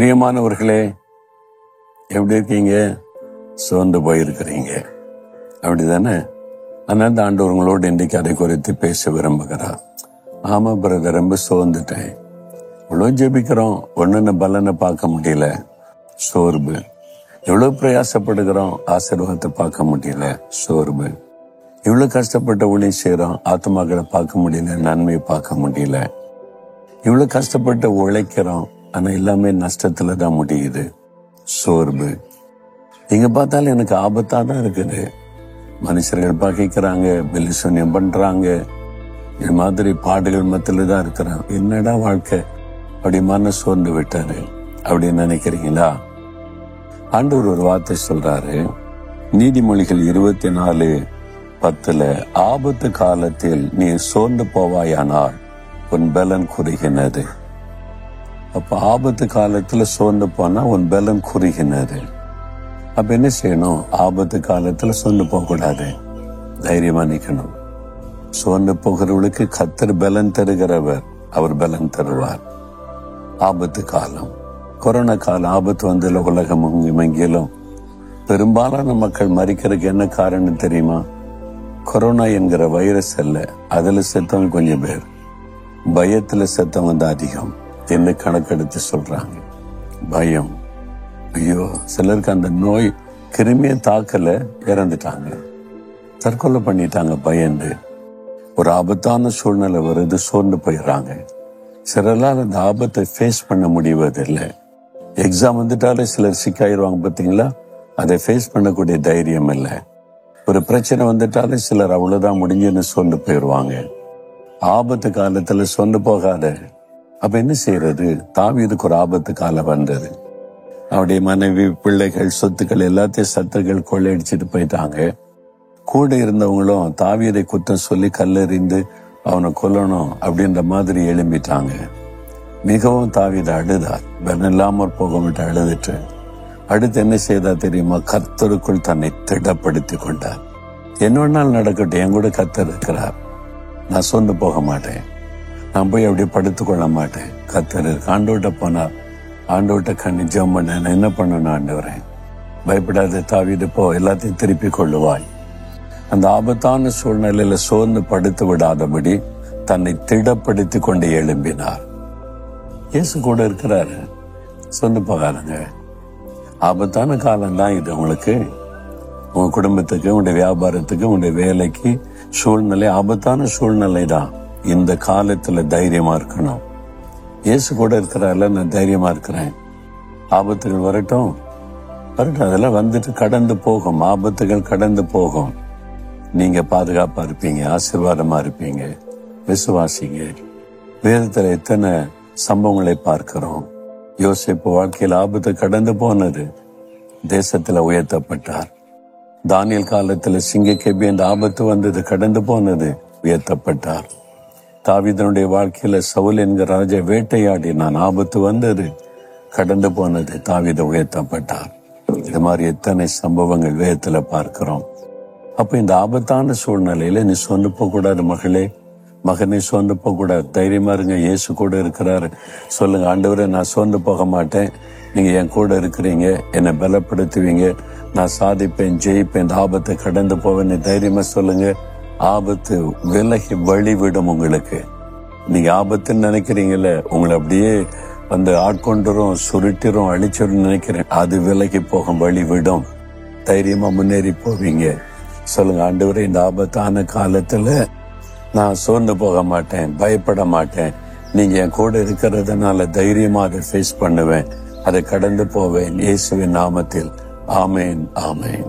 பிரியமானவர்களே, எப்படி இருக்கீங்க? சோர்ந்து போயிருக்கிறீங்க, அப்படிதானே? ஆனால் அந்த ஆண்டவர்களோடு இன்றைக்கு அதை குறித்து பேச விரும்புகிறார். ஆமா பிரதர், ரொம்ப சோர்ந்துட்டேன். இவ்வளோ ஜெபிக்கிறோம், ஒன்றுன்னு பலனை பார்க்க முடியல, சோர்வு. எவ்வளோ பிரயாசப்படுகிறோம், ஆசீர்வாதத்தை பார்க்க முடியல, சோர்வு. இவ்வளோ கஷ்டப்பட்ட ஊழியம் செய்கிறோம், ஆத்மாக்களை பார்க்க முடியல, நன்மையை பார்க்க முடியல. இவ்வளோ கஷ்டப்பட்டு உழைக்கிறோம், ஆனால் எல்லாமே நஷ்டத்துல தான் முடியுது, சோர்வு. இங்க பார்த்தாலும் எனக்கு ஆபத்தா தான் இருக்குது. மனுஷர்கள் பகைக்கிறாங்க, பெலிசூன்யம் பண்றாங்க, இது மாதிரி பாடுகள் மத்தியில தான் இருக்கிறான். என்னடா வாழ்க்கை, அப்படி மன சோர்ந்து விட்டாரு அப்படின்னு நினைக்கிறீங்களா? ஆண்டவர் ஒரு வார்த்தை சொல்றாரு, நீதிமொழிகள் 24:10, ஆபத்து காலத்தில் நீ சோர்ந்து போவாயானால் உன் பலன் குறுகினது. அப்ப ஆபத்து காலத்துல சோர்ந்து போனா உன் பலன் குறுகினது. அப்ப என்ன செய்யணும்? ஆபத்து காலத்துல சோர்ந்து போக கூடாது, தைரியமா நிக்கணும். சோர்ந்து போகிறவர்களுக்கு கர்த்தர் பலன் தருகிறவர், அவர் பலன் தருவார். ஆபத்து காலம், கொரோனா காலம் ஆபத்து வந்ததுல உலகம் எங்கிலும் பெரும்பாலான மக்கள் மறிக்கிறதுக்கு என்ன காரணம் தெரியுமா? கொரோனா என்கிற வைரஸ் அல்ல, அதுல செத்தவங்க கொஞ்சம் பேர், பயத்துல செத்தவங்க தான் அதிகம் என்ன கணக்கெடுத்து சொல்றாங்க. பயம். ஐயோ, சிலருக்கு அந்த நோய் கிருமியை தாக்கல, இறந்துட்டாங்க, தற்கொலை பண்ணிட்டாங்க பயந்து. ஒரு ஆபத்தான சூழ்நிலை வருது, சோர்ந்து போயிடுறாங்க. சிலரால் அந்த ஆபத்தை ஃபேஸ் பண்ண முடிவதில்லை. எக்ஸாம் வந்துட்டாலே சிலர் சிக்காயிருவாங்க, பார்த்தீங்களா? அதை ஃபேஸ் பண்ணக்கூடிய தைரியம் இல்லை. ஒரு பிரச்சனை வந்துட்டாலே சிலர் அவ்வளவுதான் முடிஞ்சுன்னு சோர்ந்து போயிடுவாங்க. ஆபத்து காலத்துல சொந்து போகாத. அப்ப என்ன செய்யறது? தாவீதுக்கு ஒரு ஆபத்து காலம் வந்தது. அவருடைய மனைவி, பிள்ளைகள், சொத்துக்கள் எல்லாத்தையும் சத்துருக்கள் கொள்ளையடிச்சிட்டு போயிட்டாங்க. கூட இருந்தவங்களும் தாவீதை குற்றம் சொல்லி கல்லெறிந்து அவனை கொல்லணும் அப்படின்ற மாதிரி எழும்பிட்டாங்க. மிகவும் தாவீது அழுதார், பலன் இல்லாம போக விட்டு அழுதுட்டு அடுத்து என்ன செய்தா தெரியுமா? கர்த்தருக்குள் தன்னை திடப்படுத்தி கொண்டார். என்ன வேணாலும் நடக்கட்டும், என் கூட கர்த்தர் இருக்கிறார், நான் சொந்து போக மாட்டேன், நான் போய் அப்படியே படுத்துக்கொள்ள மாட்டேன், கர்த்தர் இருக்கு. ஆண்டவர்கிட்ட போனார், ஆண்டவர்கிட்ட கண்ணி ஜெபம் பண்ண, நான் என்ன பண்ணணும் ஆண்டவரே? பயப்படாத தாவீது, போ, எல்லாத்தையும் திருப்பி கொள்ளுவாய். அந்த ஆபத்தான சூழ்நிலையில சோர்ந்து படுத்து விடாதபடி தன்னை திடப்படுத்தி கொண்டு எழும்பினார். இயேசு கூட இருக்கிறாரு, சொந்து போகாதுங்க. ஆபத்தான காலம் தான் இது உங்களுக்கு, உங்க குடும்பத்துக்கு, உங்களுடைய வியாபாரத்துக்கு, உங்களுடைய வேலைக்கு சூழ்நிலை ஆபத்தான சூழ்நிலை தான். இந்த காலத்துல தைரியமா இருக்கணும். இயேசு கூட இருக்கிறார்ல, நான் தைரியமா இருக்கிறேன். ஆபத்துகள் வரட்டும், அதெல்லாம் வந்துட்டு கடந்து போகும். ஆபத்துகள் கடந்து போகும். நீங்க பாதுகாப்பா இருப்பீங்க, ஆசீர்வாதமா இருப்பீங்க. விசுவாசிங்க. வேதத்துல எத்தனை சம்பவங்களை பார்க்கிறோம். யோசேப்பு வாழ்க்கையில் ஆபத்து கடந்து போனது, தேசத்துல உயர்த்தப்பட்டார். தானியேல் காலத்துல சிங்கக்கேபி அந்த ஆபத்து வந்தது, கடந்து போனது, உயர்த்தப்பட்டார். தாவீதனுடைய வாழ்க்கையில சவுல் என்கிற ராஜா வேட்டையாடினான், ஆபத்து வந்தது, கடந்து போனது, தாவீது உயர்த்தப்பட்டார். இது மாதிரி எத்தனை சம்பவங்கள் வேதத்துல பார்க்கிறோம். அப்ப இந்த ஆபத்தான சூழ்நிலையில நீ சொந்து போக கூடாது மகளே, மகனை சோர்ந்து போக கூடாது. தைரியமா இருங்க, இயேசு கூட இருக்கிறாரு. சொல்லுங்க, ஆண்டவரே நான் சோர்ந்து போக மாட்டேன், நீங்க என் கூட இருக்கிறீங்க, என்னை பலப்படுத்துவீங்க, நான் சாதிப்பேன், ஜெயிப்பேன், இந்த ஆபத்தை கடந்து போவேன்னு தைரியமா சொல்லுங்க. ஆபத்து விலகி வழிவிடும். உங்களுக்கு நீங்க ஆபத்துன்னு நினைக்கிறீங்கல்ல, உங்களை அப்படியே வந்து ஆட்கொண்டுரும், சுருட்டிரும், அழிச்சிரும் நினைக்கிறேன், அது விலகி போகும், வழிவிடும். தைரியமா முன்னேறி போவீங்க. சொல்லுங்க, ஆண்டவரே இந்த ஆபத்தான காலத்துல நான் சோர்ந்து போக மாட்டேன், பயப்பட மாட்டேன், நீங்க என் கூட இருக்கிறதுனால தைரியமா அதை ஃபேஸ் பண்ணுவேன், அதை கடந்து போவேன். இயேசுவின் நாமத்தில் ஆமேன், ஆமேன்.